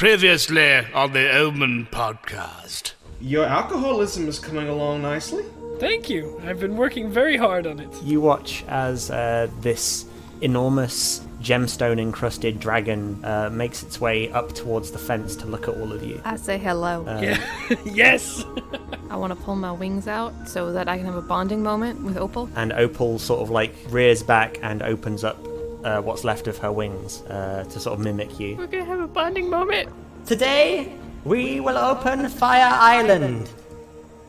Previously on the O.M.E.N podcast. Your alcoholism is coming along nicely. Thank you. I've been working very hard on it. You watch as this enormous gemstone-encrusted dragon makes its way up towards the fence to look at all of you. I say hello. Yes! I want to pull my wings out so that I can have a bonding moment with Opal. And Opal sort of like rears back and opens up what's left of her wings to sort of mimic you. We're going to have a bonding moment. Today, we will open Fire Island.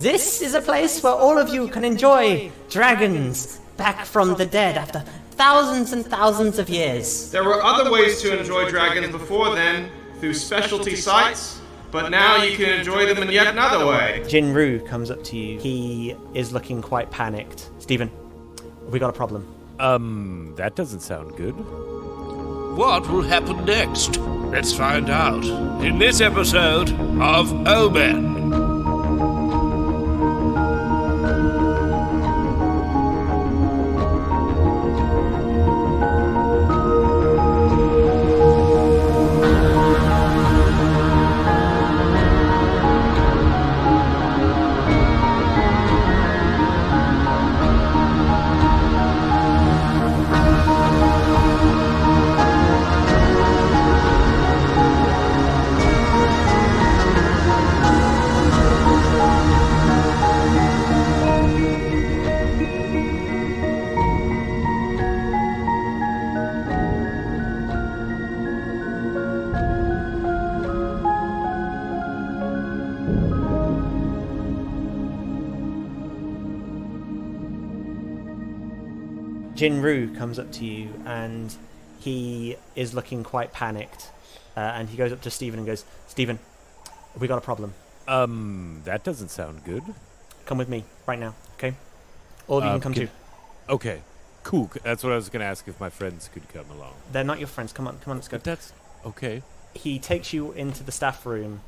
This is a place where all of you can enjoy dragons back from the dead after thousands and thousands of years. There were other ways to enjoy dragons before then, through specialty sites, but now you can enjoy them in yet another way. Jin Ryu comes up to you. He is looking quite panicked. Stephen, we got a problem. That doesn't sound good. What will happen next? Let's find out in this episode of O.M.E.N. Jin Ryu comes up to you and he is looking quite panicked. And he goes up to Stephen and goes, Stephen, we got a problem. That doesn't sound good. Come with me right now, okay? All of you can come too. Okay, cool. That's what I was going to ask if my friends could come along. They're not your friends. Come on, let's go. But that's okay. He takes you into the staff room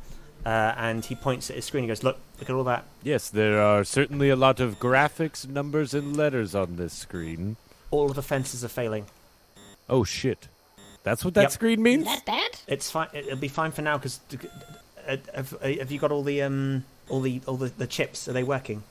and he points at his screen and goes, look at all that. Yes, there are certainly a lot of graphics, numbers, and letters on this screen. All of the fences are failing. Oh, shit. That's what that screen means? Is that bad? It's fine. It'll be fine for now because have you got all the chips? Are they working?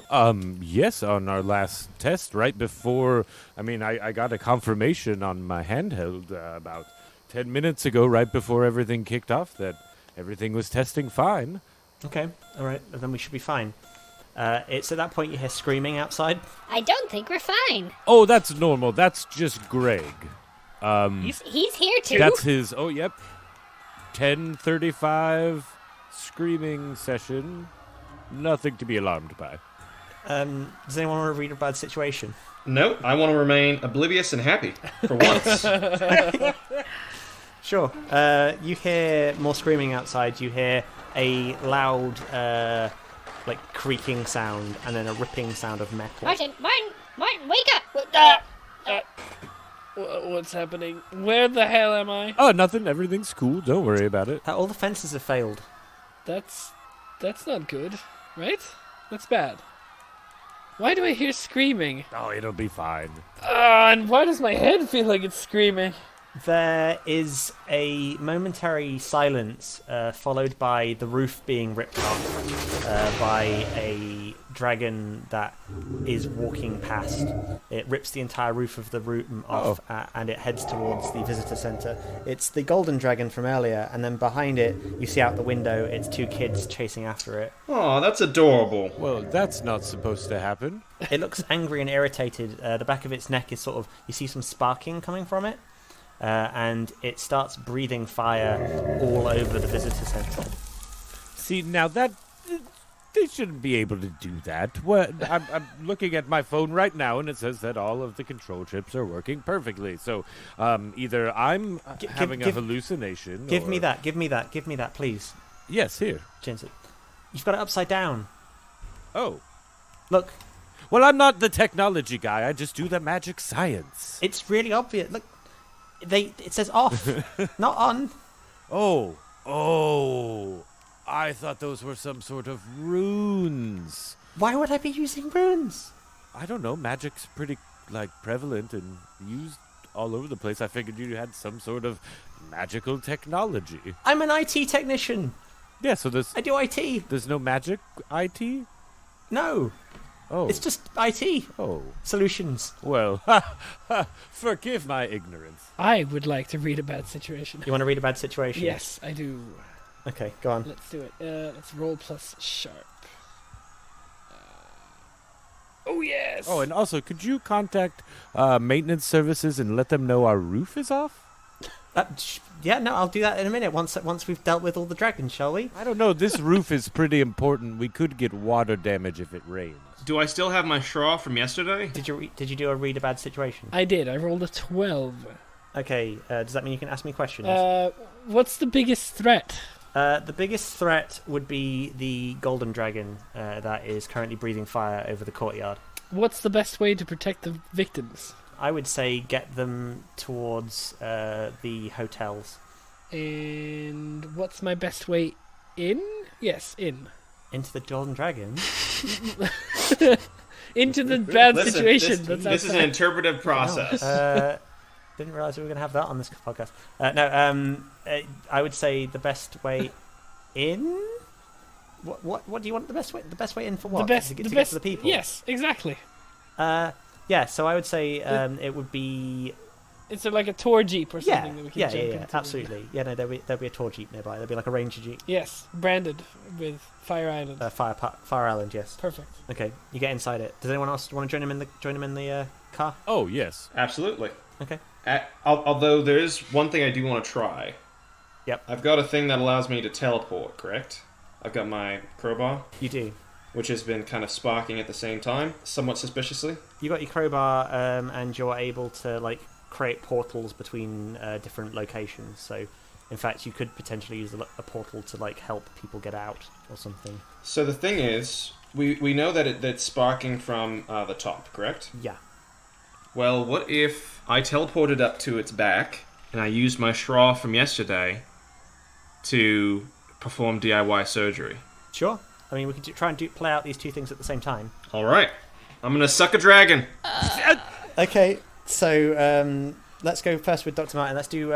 Yes, on our last test, right before... I got a confirmation on my handheld about 10 minutes ago, right before everything kicked off, that everything was testing fine. Okay, all right. Then we should be fine. It's at that point you hear screaming outside. I don't think we're fine. Oh, that's normal. That's just Greg. He's here too. That's his... Oh, yep. 10:35 screaming session. Nothing to be alarmed by. Does anyone want to read a bad situation? Nope, I want to remain oblivious and happy, for once. Sure. You hear more screaming outside. You hear a loud, creaking sound, and then a ripping sound of metal. Martin, wake up! What's happening? Where the hell am I? Oh, nothing. Everything's cool. Don't worry about it. All the fences have failed. That's not good, right? That's bad. Why do I hear screaming? Oh, it'll be fine. And why does my head feel like it's screaming? There is a momentary silence, followed by the roof being ripped off by a dragon that is walking past. It rips the entire roof of the room off, and it heads towards the visitor center. It's the golden dragon from earlier, and then behind it, you see out the window, it's two kids chasing after it. Aw, that's adorable. Well, that's not supposed to happen. It looks angry and irritated. The back of its neck is sort of, you see some sparking coming from it. And it starts breathing fire all over the visitor center. See, now that... They shouldn't be able to do that. I'm looking at my phone right now, and it says that all of the control chips are working perfectly. So either I'm having a hallucination Give me that, please. Yes, here. Jensen, you've got it upside down. Oh. Look. Well, I'm not the technology guy. I just do the magic science. It's really obvious. Look. It says off, not on. Oh, I thought those were some sort of runes. Why would I be using runes? I don't know. Magic's pretty, prevalent and used all over the place. I figured you had some sort of magical technology. I'm an IT technician. Yeah, so I do IT. there's no magic IT? No, Oh. it's just IT Oh. solutions. Well, forgive my ignorance. I would like to read a bad situation. You want to read a bad situation? Yes, I do. Okay, go on. Let's do it. Let's roll plus sharp. Oh, yes! Oh, and also, could you contact maintenance services and let them know our roof is off? Yeah, no, I'll do that in a minute. Once we've dealt with all the dragons, shall we? I don't know. This roof is pretty important. We could get water damage if it rains. Do I still have my straw from yesterday? Did you do a read a bad situation? I did. I rolled a 12. Okay. Does that mean you can ask me questions? What's the biggest threat? The biggest threat would be the golden dragon that is currently breathing fire over the courtyard. What's the best way to protect the victims? I would say get them towards the hotels. And what's my best way in? Yes, in. Into the golden dragon? Into the bad Listen, situation. This is an interpretive process. Didn't realize we were going to have that on this podcast. I would say the best way in. What do you want the best way? The best way in for what? The best. to The get best. to the people. Yes, exactly. Yeah. So I would say it would be. It's like a tour jeep or something that we can jump yeah, into. absolutely. Yeah, no, there'll be a tour jeep nearby. There'll be like a ranger jeep. Yes, branded with Fire Island. Fire Island, yes. Perfect. Okay, you get inside it. Does anyone else want to join him in the car? Oh, yes. Absolutely. Okay. Although there is one thing I do want to try. Yep. I've got a thing that allows me to teleport, correct? I've got my crowbar, You do. which has been kind of sparking at the same time, somewhat suspiciously. You got your crowbar, and you're able to like create portals between different locations. So, in fact, you could potentially use a portal to like help people get out or something. So the thing is, we know that it's sparking from the top, correct? Yeah. Well, what if I teleported up to its back and I used my straw from yesterday to perform DIY surgery? Sure. I mean, we could try and play out these two things at the same time. All right. I'm gonna suck a dragon. Okay. So let's go first with Dr. Martin. Let's do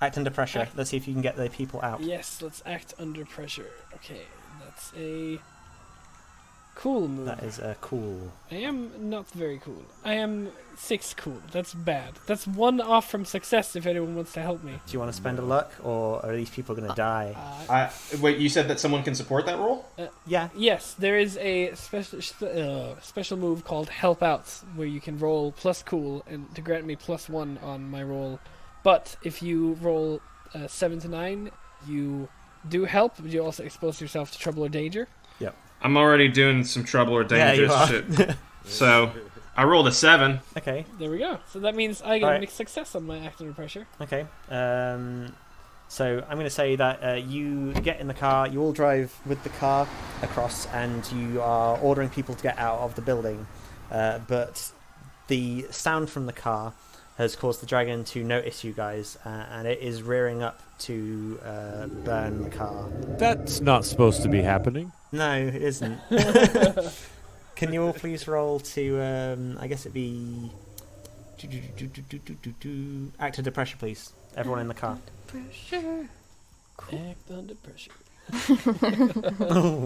act under pressure. Let's see if you can get the people out. Yes, let's act under pressure. Okay, that's a cool move. That is cool. I am not very cool. I am 6 cool. That's bad. That's 1 off from success if anyone wants to help me. Do you want to spend a luck, or are these people going to die? Wait, you said that someone can support that role? Yeah. Yes, there is a special move called Help Out, where you can roll plus cool and to grant me +1 on my roll. But if you roll 7 to 9, you do help, but you also expose yourself to trouble or danger. Yep. I'm already doing some trouble or dangerous shit. So, I rolled a 7. Okay. There we go. So that means I get Alright. a success on my act under pressure. Okay. So I'm going to say that you get in the car, you all drive with the car across, and you are ordering people to get out of the building. But the sound from the car has caused the dragon to notice you guys, and it is rearing up to burn the car. That's not supposed to be happening. No, it isn't. Can you all please roll to, I guess it'd be... Act under pressure, please. Everyone in the car. Pressure. Act under pressure.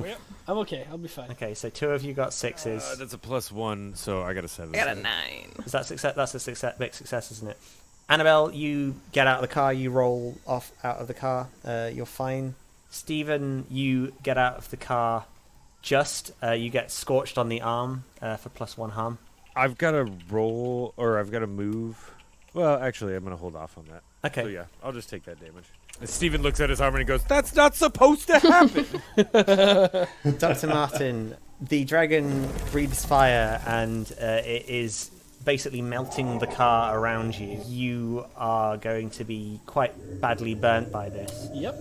Yep, I'm okay. I'll be fine. Okay, so 2 of you got 6s. That's a +1, so I got a 7. I got a 9. Is that success? That's a success, big success, isn't it? Annabelle, you get out of the car. You roll off out of the car. You're fine. Stephen, you get out of the car. You get scorched on the arm for +1 harm. I've got to roll, or I've got to move. Well, actually, I'm going to hold off on that. Okay. So yeah, I'll just take that damage. And Steven looks at his arm and he goes, "That's not supposed to happen!" Dr. Martin, the dragon breathes fire and it is basically melting the car around you. You are going to be quite badly burnt by this. Yep.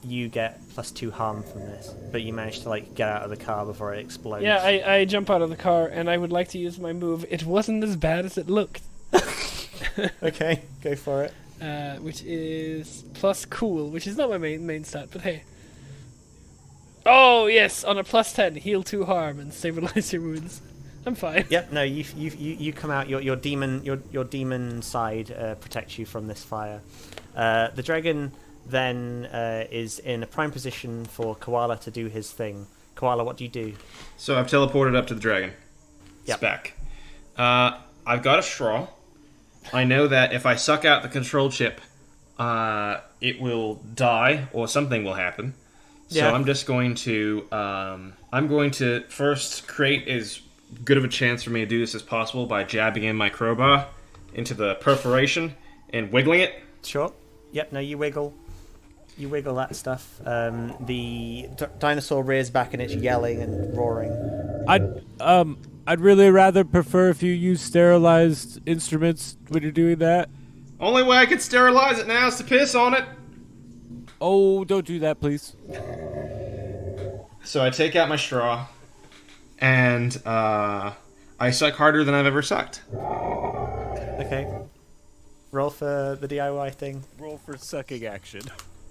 You get +2 harm from this, but you manage to get out of the car before it explodes. Yeah, I jump out of the car and I would like to use my move. It wasn't as bad as it looked. Okay, go for it. Which is plus cool, which is not my main stat, but hey. Oh yes, on a +10, heal 2 harm and stabilize your wounds. I'm fine. Yep. No, you come out. Your demon side protects you from this fire. The dragon then is in a prime position for Koala to do his thing. Koala, what do you do? So I've teleported up to the dragon. Yep. Spec. I've got a straw. I know that if I suck out the control chip, it will die or something will happen. So Yeah. I'm just going to first create as good of a chance for me to do this as possible by jabbing in my crowbar into the perforation and wiggling it. Sure. Yep. No, you wiggle. You wiggle that stuff. The dinosaur rears back and it's yelling and roaring. I'd really rather prefer if you use sterilized instruments when you're doing that. Only way I can sterilize it now is to piss on it. Oh, don't do that, please. So I take out my straw, and I suck harder than I've ever sucked. Okay. Roll for the DIY thing. Roll for sucking action.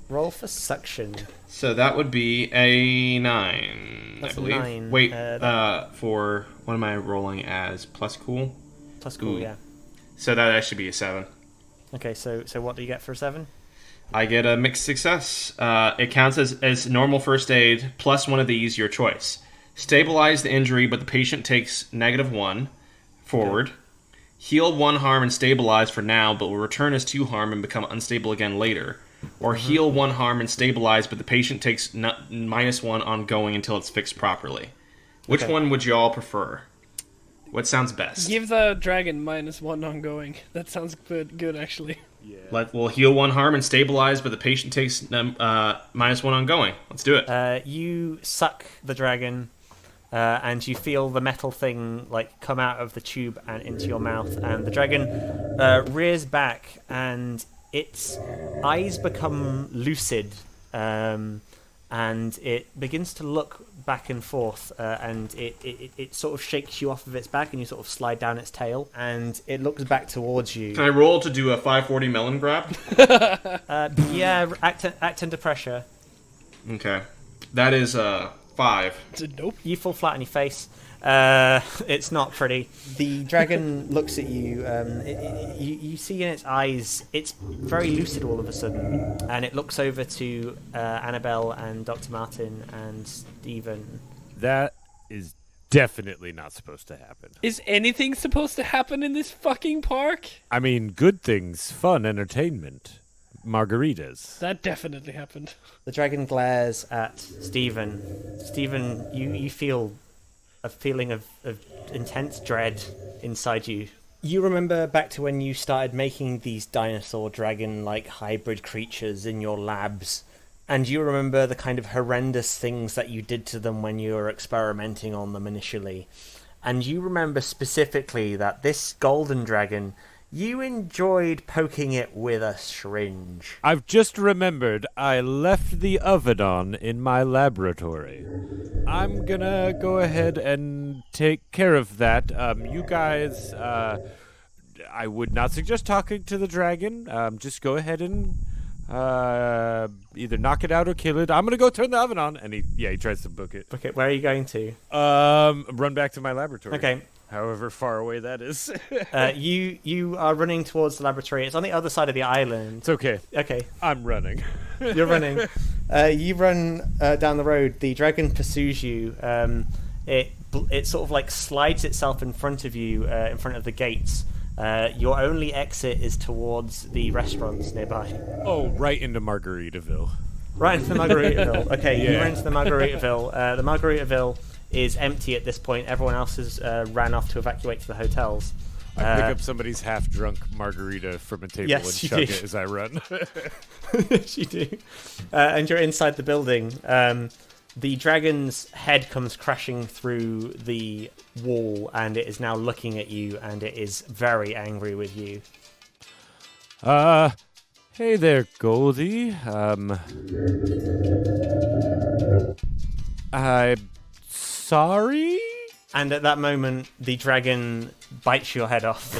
Roll for suction. So that would be a 9, That's I a believe. 9. Wait, for what am I rolling as? Plus cool? Plus cool, Ooh. yeah. So that actually be a 7. Okay, so what do you get for a 7? I get a mixed success. It counts as normal first aid, plus one of these, your choice. Stabilize the injury, but the patient takes -1 forward. Okay. Heal 1 harm and stabilize for now, but will return as 2 harm and become unstable again later. Or heal 1 harm and stabilize, but the patient takes -1 ongoing until it's fixed properly. Which one would you all prefer? What sounds best? Give the dragon -1 ongoing. That sounds good actually. Yeah. We'll heal 1 harm and stabilize, but the patient takes -1 ongoing. Let's do it. You suck the dragon, and you feel the metal thing come out of the tube and into your mouth, and the dragon rears back and its eyes become lucid, and it begins to look back and forth, and it sort of shakes you off of its back, and you sort of slide down its tail, and it looks back towards you. Can I roll to do a 540 melon grab? Yeah, act under pressure. Okay. That is 5. Nope. You fall flat on your face. It's not pretty. The dragon looks at you. You see in its eyes, it's very lucid all of a sudden, and it looks over to Annabelle and Dr. Martin and Stephen. That is definitely not supposed to happen. Is anything supposed to happen in this fucking park? I mean, good things, fun, entertainment, margaritas. That definitely happened. The dragon glares at Stephen. Stephen, you feel a feeling of intense dread inside you. You remember back to when you started making these dinosaur dragon-like hybrid creatures in your labs, and you remember the kind of horrendous things that you did to them when you were experimenting on them initially. And you remember specifically that this golden dragon, you enjoyed poking it with a syringe. I've just remembered I left the oven on in my laboratory. I'm gonna go ahead and take care of that. You guys, I would not suggest talking to the dragon. Just go ahead and either knock it out or kill it. I'm gonna go turn the oven on. And he tries to book it. Okay, where are you going to? Run back to my laboratory. Okay. However far away that is. You are running towards the laboratory. It's on the other side of the island. It's okay. Okay. I'm running. You're running. You run down the road. The dragon pursues you. It sort of slides itself in front of you, in front of the gates. Your only exit is towards the restaurants nearby. Oh, right into Margaritaville. Right into the Margaritaville. Okay, Yeah. you run into the Margaritaville. The Margaritaville is empty at this point. Everyone else has ran off to evacuate to the hotels. I pick up somebody's half-drunk margarita from a table and chug it as I run. Yes, you do. And you're inside the building. The dragon's head comes crashing through the wall, and it is now looking at you, and it is very angry with you. Hey there, Goldie. I'm sorry? And at that moment, the dragon bites your head off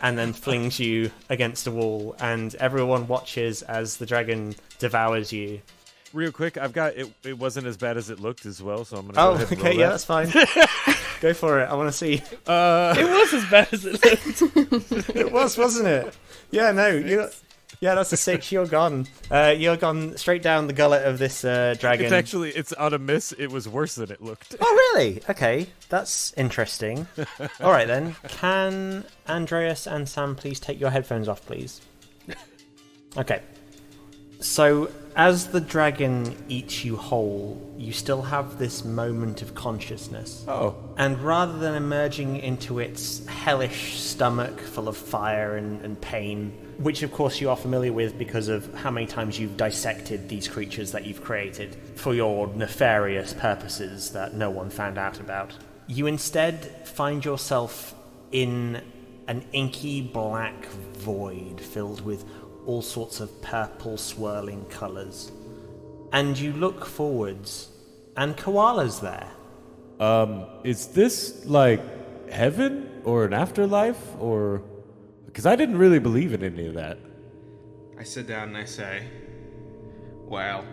and then flings you against a wall, and everyone watches as the dragon devours you. Real quick, I've got it. It wasn't as bad as it looked as well, so I'm gonna. Go ahead and roll okay, yeah, that's fine. Go for it. I want to see. It was as bad as it looked. It was, wasn't it? Yeah, no. Yeah, that's a 6. You're gone. You're gone straight down the gullet of this dragon. It's on a miss. It was worse than it looked. Oh, really? Okay, that's interesting. All right, then. Can Andreas and Sam please take your headphones off, please? Okay. So, as the dragon eats you whole, you still have this moment of consciousness. Oh. And rather than emerging into its hellish stomach full of fire and pain, which of course you are familiar with because of how many times you've dissected these creatures that you've created for your nefarious purposes that no one found out about, you instead find yourself in an inky black void filled with all sorts of purple swirling colours. And you look forwards, and Koala's there. Is this like heaven or an afterlife or... Because I didn't really believe in any of that. I sit down and I say, well,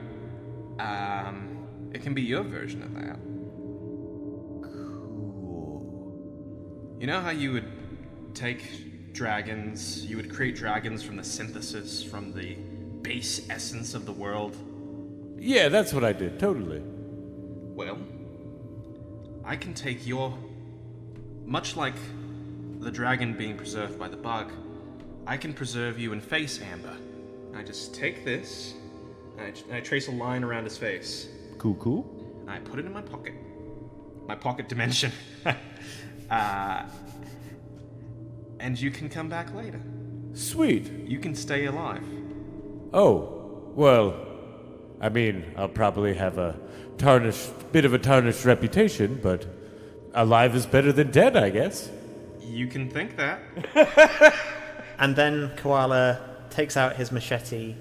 it can be your version of that. Cool. You know how you would take dragons, you would create dragons from the synthesis, from the base essence of the world? Yeah, that's what I did, totally. Well, I can take your... Much like the dragon being preserved by the bug, I can preserve you in face amber. I just take this, and I trace a line around his face. Cool. And I put it in my pocket. My pocket dimension. And you can come back later. Sweet. You can stay alive. Oh, well, I mean, I'll probably have a bit of a tarnished reputation, but alive is better than dead, I guess. You can think that. And then Koala takes out his machete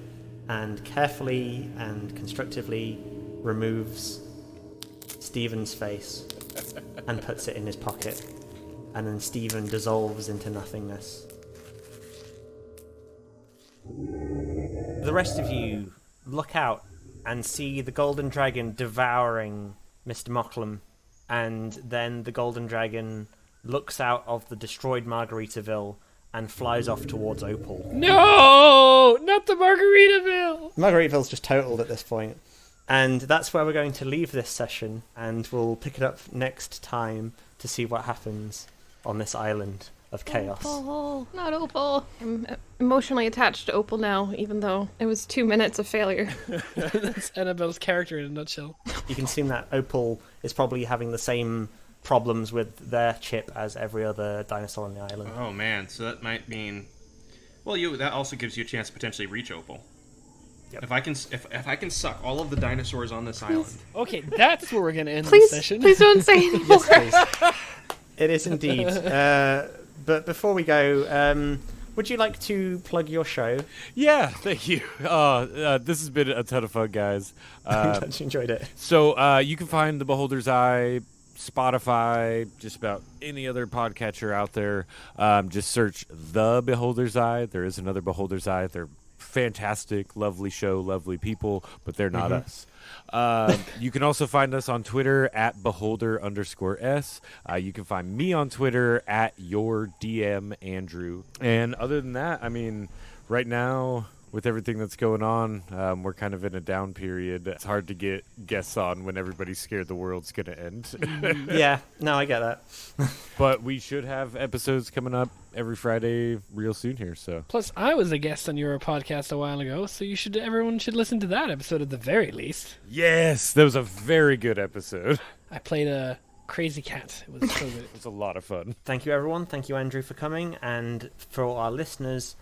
and carefully and constructively removes Stephen's face and puts it in his pocket. And then Stephen dissolves into nothingness. The rest of you look out and see the golden dragon devouring Mr. Moclam, and then the golden dragon looks out of the destroyed Margaritaville and flies off towards Opal. No! Not the Margaritaville! Margaritaville's just totaled at this point. And that's where we're going to leave this session, and we'll pick it up next time to see what happens on this island of chaos. Opal, not Opal. I'm emotionally attached to Opal now, even though it was 2 minutes of failure. That's Annabelle's character in a nutshell. You can assume that Opal is probably having the same problems with their chip as every other dinosaur on the island. Oh man, so that might mean... Well, that also gives you a chance to potentially reach Opal. Yep. If I can suck all of the dinosaurs on this island... Okay, that's where we're going to end this session. Please don't say anymore. Yes, please. It is indeed. But before we go, would you like to plug your show? Yeah, thank you. This has been a ton of fun, guys. I'm glad you enjoyed it. So you can find The Beholder's Eye, Spotify, just about any other podcatcher out there. Just search The Beholder's Eye. There is another Beholder's Eye. They're fantastic, lovely show, lovely people, but they're not us. You can also find us on Twitter at Beholder_S. You can find me on Twitter at your DM Andrew. And other than that, I mean, right now, with everything that's going on, we're kind of in a down period. It's hard to get guests on when everybody's scared the world's going to end. Yeah, no, I get that. But we should have episodes coming up every Friday real soon here. So Plus, I was a guest on your podcast a while ago, so everyone should listen to that episode at the very least. yes, that was a very good episode. I played a crazy cat. It was so good. It was a lot of fun. Thank you, everyone. Thank you, Andrew, for coming. And for all our listeners,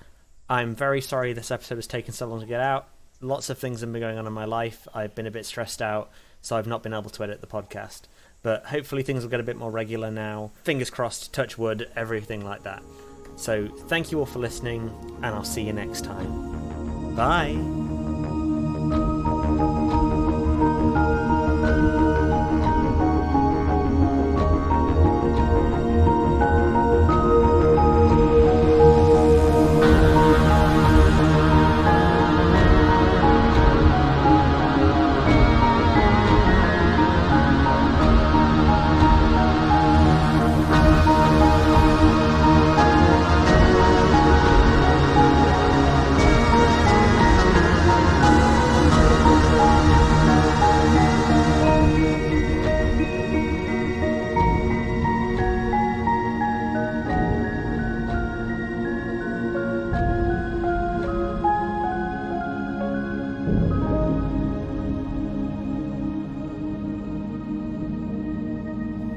I'm very sorry this episode has taken so long to get out. Lots of things have been going on in my life. I've been a bit stressed out, so I've not been able to edit the podcast. But hopefully things will get a bit more regular now. Fingers crossed, touch wood, everything like that. So thank you all for listening, and I'll see you next time. Bye.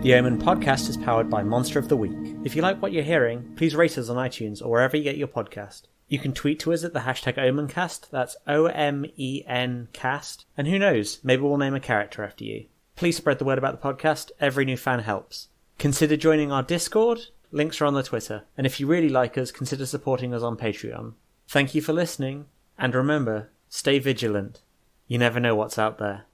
The O.M.E.N podcast is powered by Monster of the Week. If you like what you're hearing, please rate us on iTunes or wherever you get your podcast. You can tweet to us at the hashtag OMENcast, that's O-M-E-N cast, and who knows, maybe we'll name a character after you. Please spread the word about the podcast, every new fan helps. Consider joining our Discord, links are on the Twitter, and if you really like us, consider supporting us on Patreon. Thank you for listening, and remember, stay vigilant. You never know what's out there.